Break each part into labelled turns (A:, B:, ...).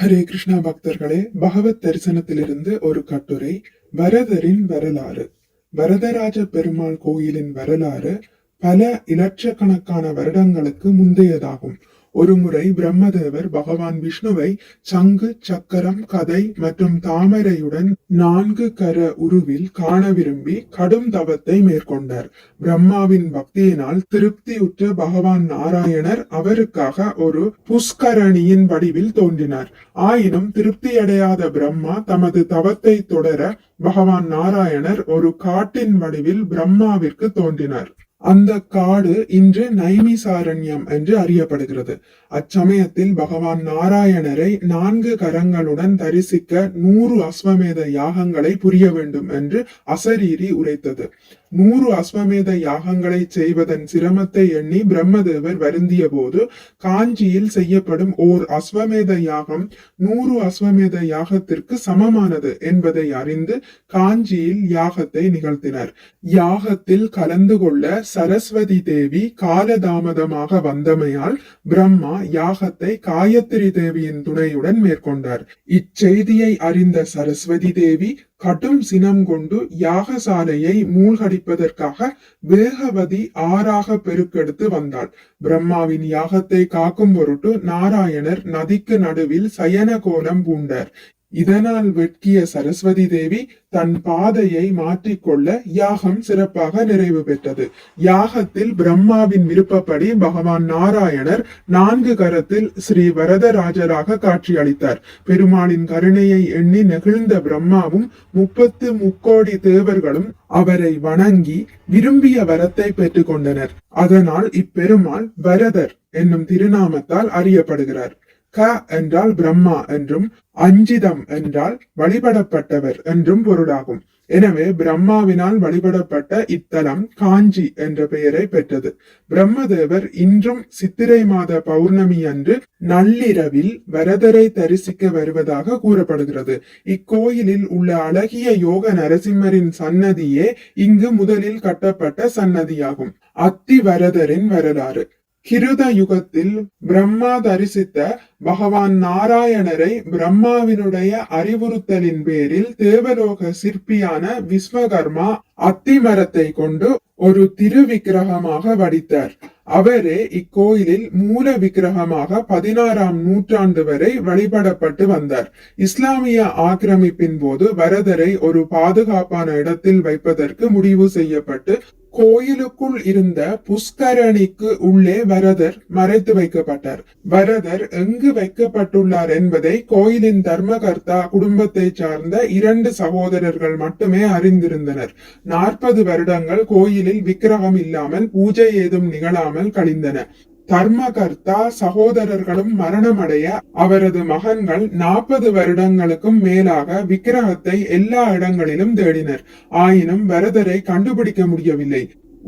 A: ஹரே கிருஷ்ணா பக்தர்களே, பகவத் தரிசனத்திலிருந்து ஒரு கட்டுரை. வரதரின் வரலாறு. வரதராஜ பெருமாள் கோயிலின் வரலாறு பல இலட்சக்கணக்கான வருடங்களுக்கு முந்தையதாகும். ஒருமுறை பிரம்மதேவர் பகவான் விஷ்ணுவை சங்கு, சக்கரம், கதை மற்றும் தாமரையுடன் 4 கர உருவில் காண விரும்பி கடும் தவத்தை மேற்கொண்டார். பிரம்மாவின் பக்தியினால் திருப்தியுற்ற பகவான் நாராயணர் அவருக்காக ஒரு புஷ்கரணியின் வடிவில் தோன்றினார். ஆயினும் திருப்தியடையாத பிரம்மா தமது தவத்தை தொடர பகவான் நாராயணர் ஒரு காட்டின் வடிவில் பிரம்மாவிற்கு தோன்றினார். அந்த காடு இன்று நைமிசாரண்யம் என்று அறியப்படுகிறது. அச்சமயத்தில் பகவான் நாராயணரை 4 கரங்களுடன் தரிசிக்க 100 அஸ்வமேத யாகங்களை புரிய வேண்டும் என்று அசரீரி உரைத்தது. 100 அஸ்வமேத யாகங்களை செய்வதன் சிரமத்தை எண்ணி பிரம்மதேவர் வருந்திய போது, காஞ்சியில் செய்யப்படும் ஓர் அஸ்வமேத யாகம் 100 அஸ்வமேத யாகத்திற்கு சமமானது என்பதை அறிந்து காஞ்சியில் யாகத்தை நிகழ்த்தினார். யாகத்தில் கலந்து கொள்ள சரஸ்வதி தேவி காலதாமதமாக வந்தமையால் பிரம்மா யாகத்தை காயத்ரி தேவியின் துணையுடன் மேற்கொண்டார். இச்செய்தியை அறிந்த சரஸ்வதி தேவி கடும் சினம் கொண்டு யாகசாலையை மூழ்கடிப்பதற்காக வேகவதி ஆறாக பெருக்கெடுத்து வந்தாள். பிரம்மாவின் யாகத்தை காக்கும் பொருட்டு நாராயணர் நதிக்கு நடுவில் சயன கோலம் பூண்டார். இதனால் வெட்கிய சரஸ்வதி தேவி தன் பாதையை மாற்றிக்கொள்ள யாகம் சிறப்பாக நிறைவு பெற்றது. யாகத்தில் பிரம்மாவின் விருப்பப்படி பகவான் நாராயணர் 4 கரத்தில் ஸ்ரீ வரதராஜராக காட்சியளித்தார். பெருமாளின் கருணையை எண்ணி நெகிழ்ந்த பிரம்மாவும் 30 முக்கோடி தேவர்களும் அவரை வணங்கி விரும்பிய வரத்தை பெற்றுக் கொண்டனர். அதனால் இப்பெருமாள் வரதர் என்னும் திருநாமத்தால் அறியப்படுகிறார். க என்றால் பிரம்மா என்றும், அஞ்சிதம் என்றால் வழிபடப்பட்டவர் என்றும் பொருளாகும். எனவே பிரம்மாவினால் வழிபடப்பட்ட இத்தலம் காஞ்சி என்ற பெயரை பெற்றது. பிரம்மதேவர் இன்றும் சித்திரை மாத பௌர்ணமி அன்று நள்ளிரவில் வரதரை தரிசிக்க வருவதாக கூறப்படுகிறது. இக்கோயிலில் உள்ள அழகிய யோக நரசிம்மரின் சன்னதியே இங்கு முதலில் கட்டப்பட்ட சன்னதியாகும். அத்தி வரதரின் வரலாறு. கிருத யுகத்தில் பிரம்மா தரிசித்த பகவான் நாராயணரை பிரம்மாவினுடைய அறிவுறுத்தலின் பேரில் தேவலோக சிற்பியான விஸ்வகர்மா அத்தி மரத்தை கொண்டு ஒரு திருவிக்கிரகமாக வடித்தார். அவரே இக்கோயிலில் மூல விக்கிரகமாக 16ஆம் நூற்றாண்டு வரை வழிபடப்பட்டு வந்தார். இஸ்லாமிய ஆக்கிரமிப்பின் போது வரதரை ஒரு பாதுகாப்பான இடத்தில் வைப்பதற்கு முடிவு செய்யப்பட்டு கோயிலுக்குள் இருந்த புஷ்கரணிக்கு உள்ளே வரதர் மறைத்து வைக்கப்பட்டார். வரதர் எங்கு வைக்கப்பட்டுள்ளார் என்பதை கோயிலின் தர்மகர்த்தா குடும்பத்தை சார்ந்த 2 சகோதரர்கள் மட்டுமே அறிந்திருந்தனர். 40 வருடங்கள் கோயிலில் விக்கிரகம் இல்லாமல் பூஜை ஏதும் நிகழாமல் கழிந்தன. தர்மகர்த்தா சகோதரர்களும் மரணமடைய அவரது மகன்கள் 40 வருடங்களுக்கும் மேலாக விக்கிரகத்தை எல்லா இடங்களிலும் தேடினர். ஆயினும் வரதரை கண்டுபிடிக்க முடியவில்லை.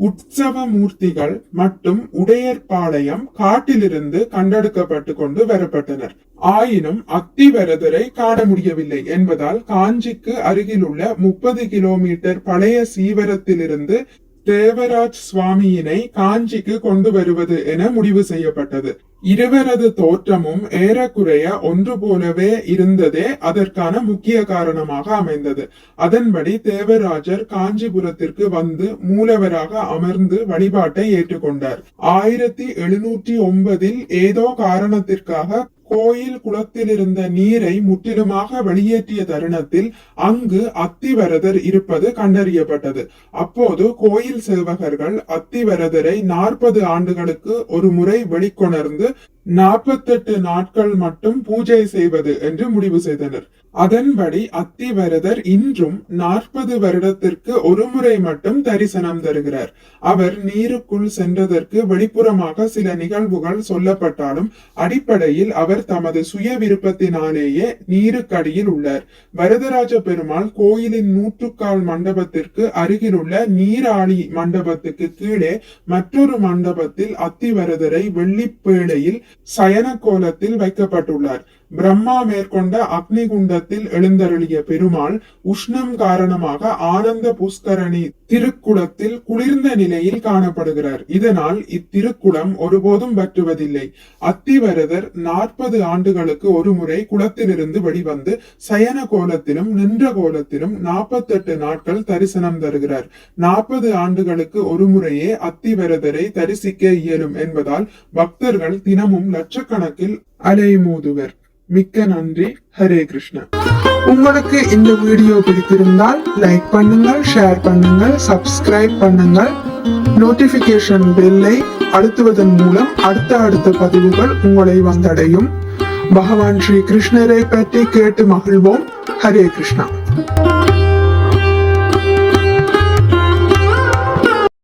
A: உற்சவ மூர்த்திகள் மற்றும் உடையற்பாளையம் காட்டிலிருந்து கண்டெடுக்கப்பட்டு கொண்டு வரப்பட்டனர். ஆயினும் அத்தி வரதரை காண முடியவில்லை என்பதால் காஞ்சிக்கு அருகிலுள்ள 30 கிலோமீட்டர் பழைய சீவரத்திலிருந்து தேவராஜ் சுவாமியினை காஞ்சிக்கு கொண்டு வருவது என முடிவு செய்யப்பட்டது. இருவரது தோற்றமும் ஏறக்குறைய ஒன்று போலவே இருந்ததே அதற்கான முக்கிய காரணமாக அமைந்தது. அதன்படி தேவராஜர் காஞ்சிபுரத்திற்கு வந்து மூலவராக அமர்ந்து வழிபாட்டை ஏற்றுக்கொண்டார். 1709 ஏதோ காரணத்திற்காக கோயில் குளத்தில் இருந்த நீரை முற்றிலுமாக வெளியேற்றிய தருணத்தில் அங்கு அத்திவரதர் இருப்பது கண்டறியப்பட்டது. அப்போது கோயில் சேவகர்கள் அத்திவரதரை 40 ஆண்டுகளுக்கு ஒரு முறை வெளிக்கொணர்ந்து 48 நாட்கள் மட்டும் பூஜை செய்வது என்று முடிவு செய்தனர். அதன்படி அத்திவரதர் இன்றும் 40 வருடத்திற்கு ஒரு முறை மட்டும் தரிசனம் தருகிறார். அவர் நீருக்குள் சென்றதற்கு வெளிப்புறமாக சில நிகழ்வுகள் சொல்லப்பட்டாலும் அடிப்படையில் அவர் தமது சுய விருப்பத்தினாலேயே நீருக்கடியில் உள்ளார். வரதராஜ பெருமாள் கோயிலின் 100 மண்டபத்திற்கு அருகிலுள்ள நீராளி மண்டபத்துக்கு கீழே மற்றொரு மண்டபத்தில் அத்திவரதரை வெள்ளிப்பேழையில் சயன கோலத்தில் வைக்கப்பட்டுள்ளார். பிரம்மா மேற்கொண்ட அக்னி குண்டத்தில் எழுந்தருளிய பெருமாள் உஷ்ணம் காரணமாக ஆனந்த புஷ்கரணி திருக்குளத்தில் குளிர்ந்த நிலையில் காணப்படுகிறார். இதனால் இத்திருக்குளம் ஒருபோதும் வற்றுவதில்லை. அத்திவரதர் 40 40 ஆண்டுகளுக்கு ஒரு முறை குளத்திலிருந்து வெளிவந்து சயன கோலத்திலும் நின்ற கோலத்திலும் 48 நாட்கள் தரிசனம் தருகிறார். 40 ஆண்டுகளுக்கு ஒரு முறையே அத்திவரதரை தரிசிக்க இயலும் என்பதால் பக்தர்கள் தினமும் லட்சக்கணக்கில் அலைமோதுவர். மிக்க நன்றி. ஹரே கிருஷ்ணா. உங்களுக்கு இந்த வீடியோ பிடித்திருந்தால் லைக் பண்ணுங்கள், ஷேர் பண்ணுங்கள், சப்ஸ்கிரைப் பண்ணுங்கள். நோட்டிபிகேஷன் பெல்லை அழுத்துவதன் மூலம் அடுத்த பதிவுகள் உங்களை வந்தடையும். பகவான் ஸ்ரீ கிருஷ்ணரை பற்றி கேட்டு மகிழ்வோம். ஹரே கிருஷ்ணா.